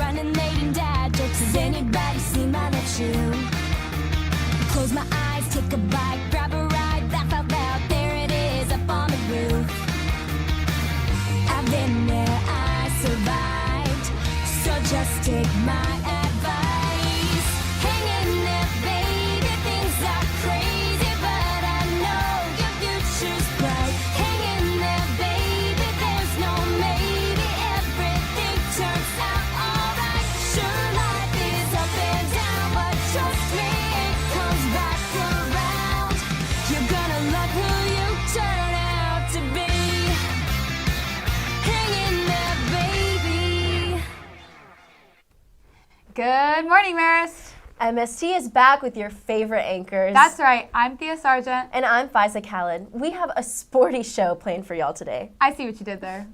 running late and dad jokes. Has anybody seen my left shoe? Close my eyes, take a bite, grab a ride, laugh out loud. There it is, up on the roof. I've been there, I survived. So just take my advice. Hang in there, baby, things are crazy, but I know your future's bright. Hang in there, baby, there's no maybe. Everything turns out alright. Sure, life is up and down, but trust me, it comes back around. You're gonna love who you turn out to be. Hang in there, baby. Good morning, Marist. MST is back with your favorite anchors. That's right. I'm Thea Sargent. And I'm Faiza Khalid. We have a sporty show planned for y'all today. I see what you did there.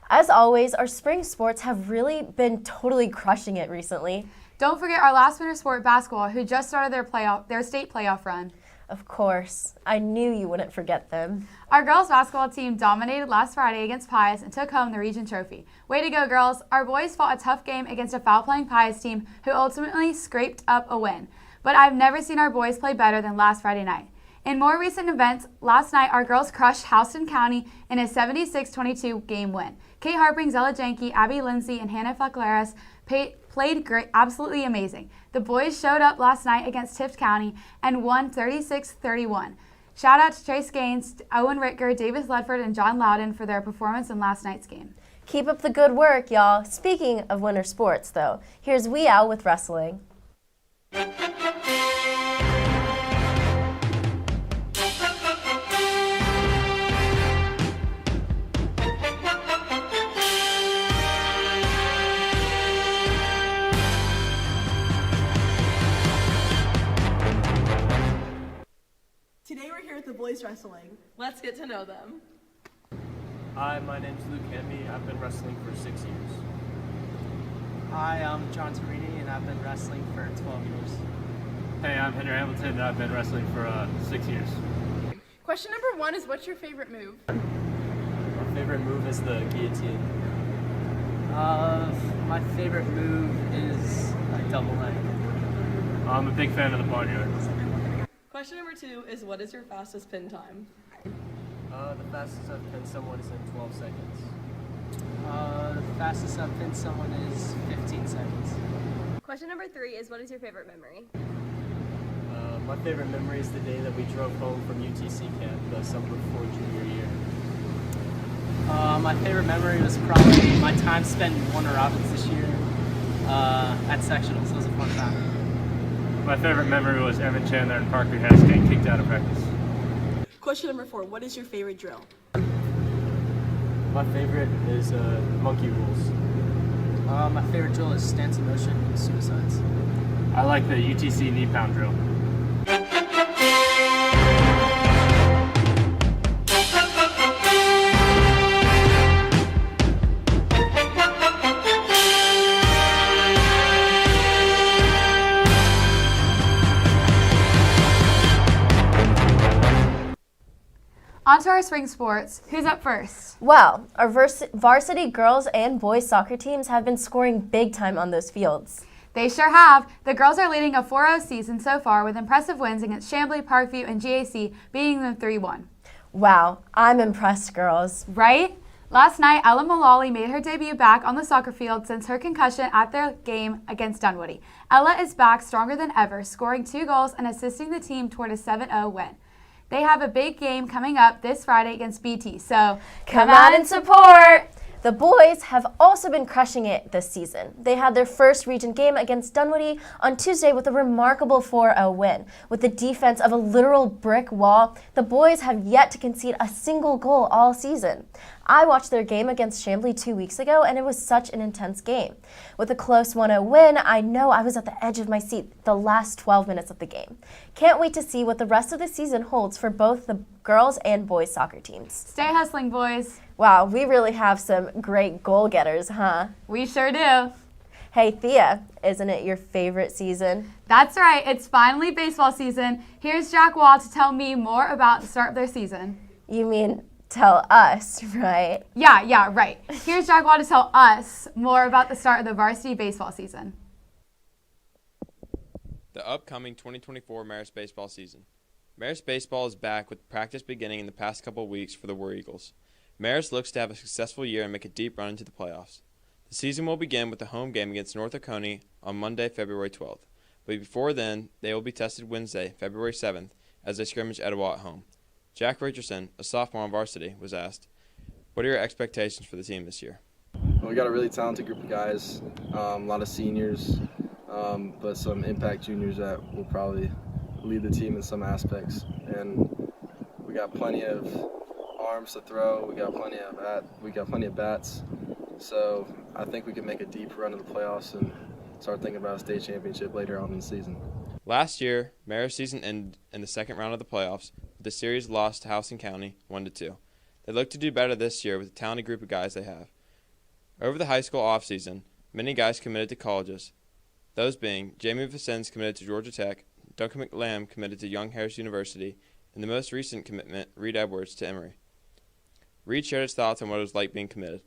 As always, our spring sports have really been totally crushing it recently. Don't forget our last winter sport, basketball, who just started their state playoff run. Of course, I knew you wouldn't forget them. Our girls basketball team dominated last Friday against Pius and took home the region trophy. Way to go, girls. Our boys fought a tough game against a foul-playing Pius team who ultimately scraped up a win. But I've never seen our boys play better than last Friday night. In more recent events, last night our girls crushed Houston County in a 76-22 game win. Kate Harping, Zella Janke, Abby Lindsay, and Hannah Facleras played great, absolutely amazing. The boys showed up last night against Tift County and won 36-31. Shout out to Trace Gaines, Owen Ricker, Davis Ledford, and John Loudon for their performance in last night's game. Keep up the good work, y'all. Speaking of winter sports, though, here's Wee Owl with wrestling. Today we're here at the boys wrestling. Let's get to know them. Hi, my name's Luke Hamby. I've been wrestling for 6 years. Hi, I'm John Torini, and I've been wrestling for 12 years. Hey, I'm Henry Hamilton, and I've been wrestling for 6 years. Question number 1 is, what's your favorite move? My favorite move is the guillotine. My favorite move is a double leg. I'm a big fan of the barnyard. Question number 2 is, what is your fastest pin time? The fastest I've pinned someone is in 12 seconds. The fastest I've pinned someone is 15 seconds. Question number 3 is, what is your favorite memory? My favorite memory is the day that we drove home from UTC camp the summer before junior year. My favorite memory was probably my time spent in Warner Robins this year at sectionals. It was a fun time. My favorite memory was Evan Chandler and Parker Hess getting kicked out of practice. Question number 4, what is your favorite drill? My favorite is monkey rules. My favorite drill is stance in motion and suicides. I like the UTC knee pound drill. On to our spring sports. Who's up first? Well, our varsity girls and boys soccer teams have been scoring big time on those fields. They sure have. The girls are leading a 4-0 season so far with impressive wins against Chambly, Parkview, and GAC, beating them 3-1. Wow, I'm impressed, girls. Right? Last night, Ella Mullally made her debut back on the soccer field since her concussion at their game against Dunwoody. Ella is back stronger than ever, scoring 2 goals and assisting the team toward a 7-0 win. They have a big game coming up this Friday against BT, so come out and support! The boys have also been crushing it this season. They had their first region game against Dunwoody on Tuesday with a remarkable 4-0 win. With the defense of a literal brick wall, the boys have yet to concede a single goal all season. I watched their game against Chambly 2 weeks ago, and it was such an intense game. With a close 1-0 win, I know I was at the edge of my seat the last 12 minutes of the game. Can't wait to see what the rest of the season holds for both the girls and boys soccer teams. Stay hustling, boys. Wow, we really have some great goal getters, huh? We sure do. Hey, Thea, isn't it your favorite season? That's right, it's finally baseball season. Here's Jack Wall to tell me more about the start of their season. You mean tell us, right? Yeah, right. Here's Jack Wall to tell us more about the start of the varsity baseball season. The upcoming 2024 Marist baseball season. Marist baseball is back with practice beginning in the past couple of weeks for the War Eagles. Marist looks to have a successful year and make a deep run into the playoffs. The season will begin with the home game against North Oconee on Monday, February 12th. But before then, they will be tested Wednesday, February 7th, as they scrimmage Etowah at home. Jack Richardson, a sophomore on varsity, was asked, "What are your expectations for the team this year?" Well, we got a really talented group of guys, a lot of seniors, but some impact juniors that will probably lead the team in some aspects. And we got plenty of arms to throw. We got plenty of bats. So I think we can make a deep run to the playoffs and start thinking about a state championship later on in the season. Last year, Marist season ended in the second round of the playoffs with the series lost to Houston County 1-2. They look to do better this year with the talented group of guys they have. Over the high school offseason, many guys committed to colleges, those being Jamie Vicens committed to Georgia Tech, Duncan McLam committed to Young Harris University, and the most recent commitment, Reed Edwards, to Emory. Reed shared his thoughts on what it was like being committed.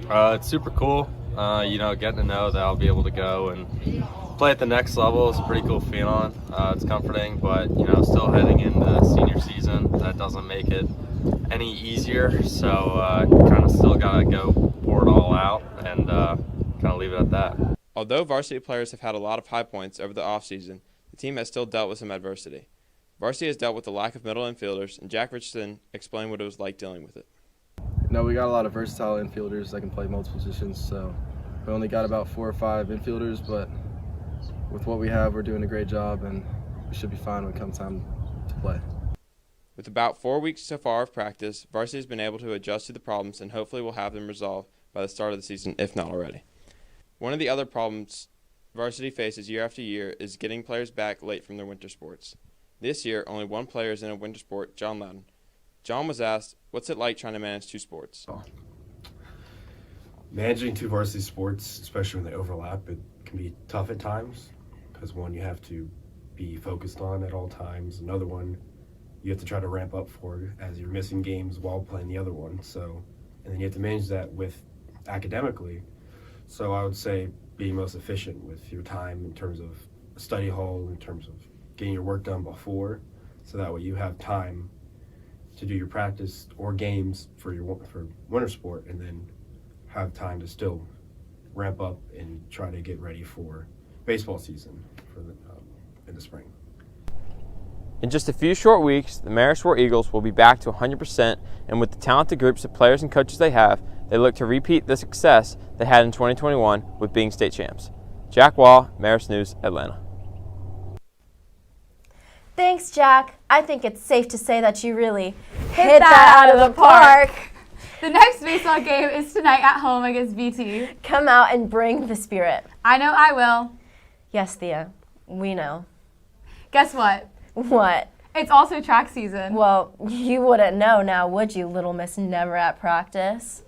It's super cool, getting to know that I'll be able to go and play at the next level is a pretty cool feeling. It's comforting, but, still heading into senior season, that doesn't make it any easier, so kind of still got to go pour it all out and kind of leave it at that. Although varsity players have had a lot of high points over the offseason, the team has still dealt with some adversity. Varsity has dealt with the lack of middle infielders, and Jack Richardson explained what it was like dealing with it. No, we got a lot of versatile infielders that can play multiple positions, so we only got about 4 or 5 infielders, but with what we have, we're doing a great job, and we should be fine when it comes time to play. With about 4 weeks so far of practice, varsity has been able to adjust to the problems and hopefully will have them resolved by the start of the season, if not already. One of the other problems varsity faces year after year is getting players back late from their winter sports. This year, only one player is in a winter sport, John Loudon. John was asked, what's it like trying to manage 2 sports? Managing 2 varsity sports, especially when they overlap, it can be tough at times because one you have to be focused on at all times. Another one you have to try to ramp up for as you're missing games while playing the other one. And then you have to manage that with academically. So I would say being most efficient with your time in terms of study hall, in terms of getting your work done before, so that way you have time to do your practice or games for winter sport, and then have time to still ramp up and try to get ready for baseball season in the spring. In just a few short weeks, the Marist War Eagles will be back to 100%, and with the talented groups of players and coaches they have, they look to repeat the success they had in 2021 with being state champs. Jack Wall, Marist News, Atlanta. Thanks, Jack. I think it's safe to say that you really hit that out of the park. The next baseball game is tonight at home against VT. Come out and bring the spirit. I know I will. Yes, Thea, we know. Guess what? What? It's also track season. Well, you wouldn't know now, would you, Little Miss Never at Practice?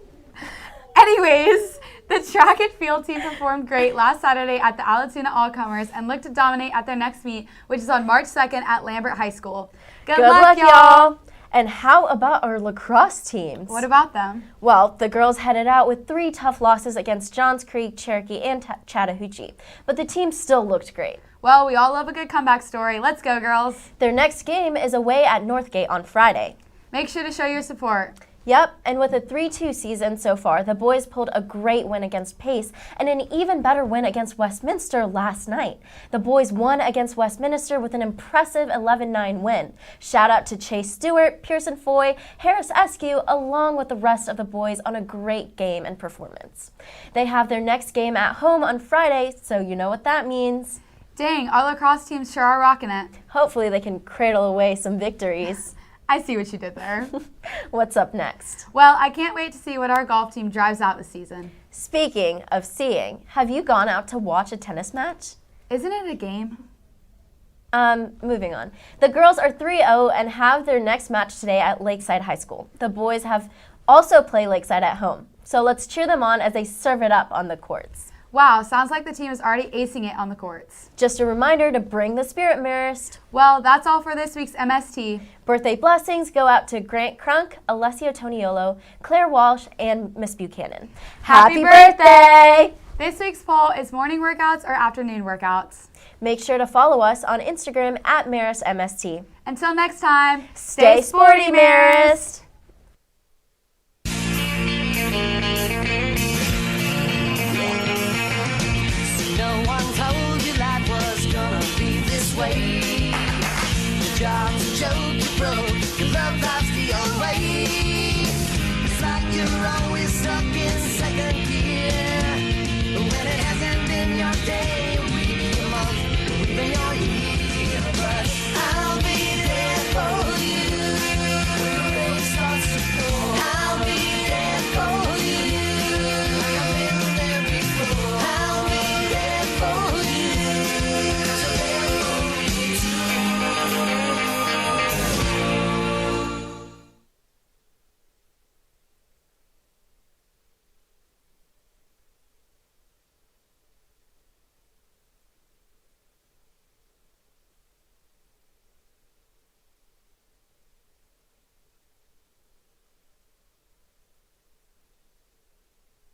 Anyways, the track and field team performed great last Saturday at the Allatoona All-Comers and looked to dominate at their next meet, which is on March 2nd at Lambert High School. Good luck, y'all! And how about our lacrosse teams? What about them? Well, the girls headed out with 3 tough losses against Johns Creek, Cherokee, and Chattahoochee, but the team still looked great. Well, we all love a good comeback story. Let's go, girls. Their next game is away at Northgate on Friday. Make sure to show your support. Yep, and with a 3-2 season so far, the boys pulled a great win against Pace and an even better win against Westminster last night. The boys won against Westminster with an impressive 11-9 win. Shout out to Chase Stewart, Pearson Foy, Harris Eskew, along with the rest of the boys on a great game and performance. They have their next game at home on Friday, so you know what that means. Dang, our lacrosse teams sure are rocking it. Hopefully they can cradle away some victories. I see what you did there. What's up next? Well, I can't wait to see what our golf team drives out this season. Speaking of seeing, have you gone out to watch a tennis match? Isn't it a game? Moving on. The girls are 3-0 and have their next match today at Lakeside High School. The boys have also played Lakeside at home. So let's cheer them on as they serve it up on the courts. Wow, sounds like the team is already acing it on the courts. Just a reminder to bring the spirit, Marist. Well, that's all for this week's MST. Birthday blessings go out to Grant Crunk, Alessio Toniolo, Claire Walsh, and Miss Buchanan. Happy birthday! This week's poll is morning workouts or afternoon workouts. Make sure to follow us on Instagram at MarisMST. Until next time, Stay sporty, Marist! No one told you life was gonna be this way. Your job's a joke, you broke, your love life's the old way. It's like you're always stuck in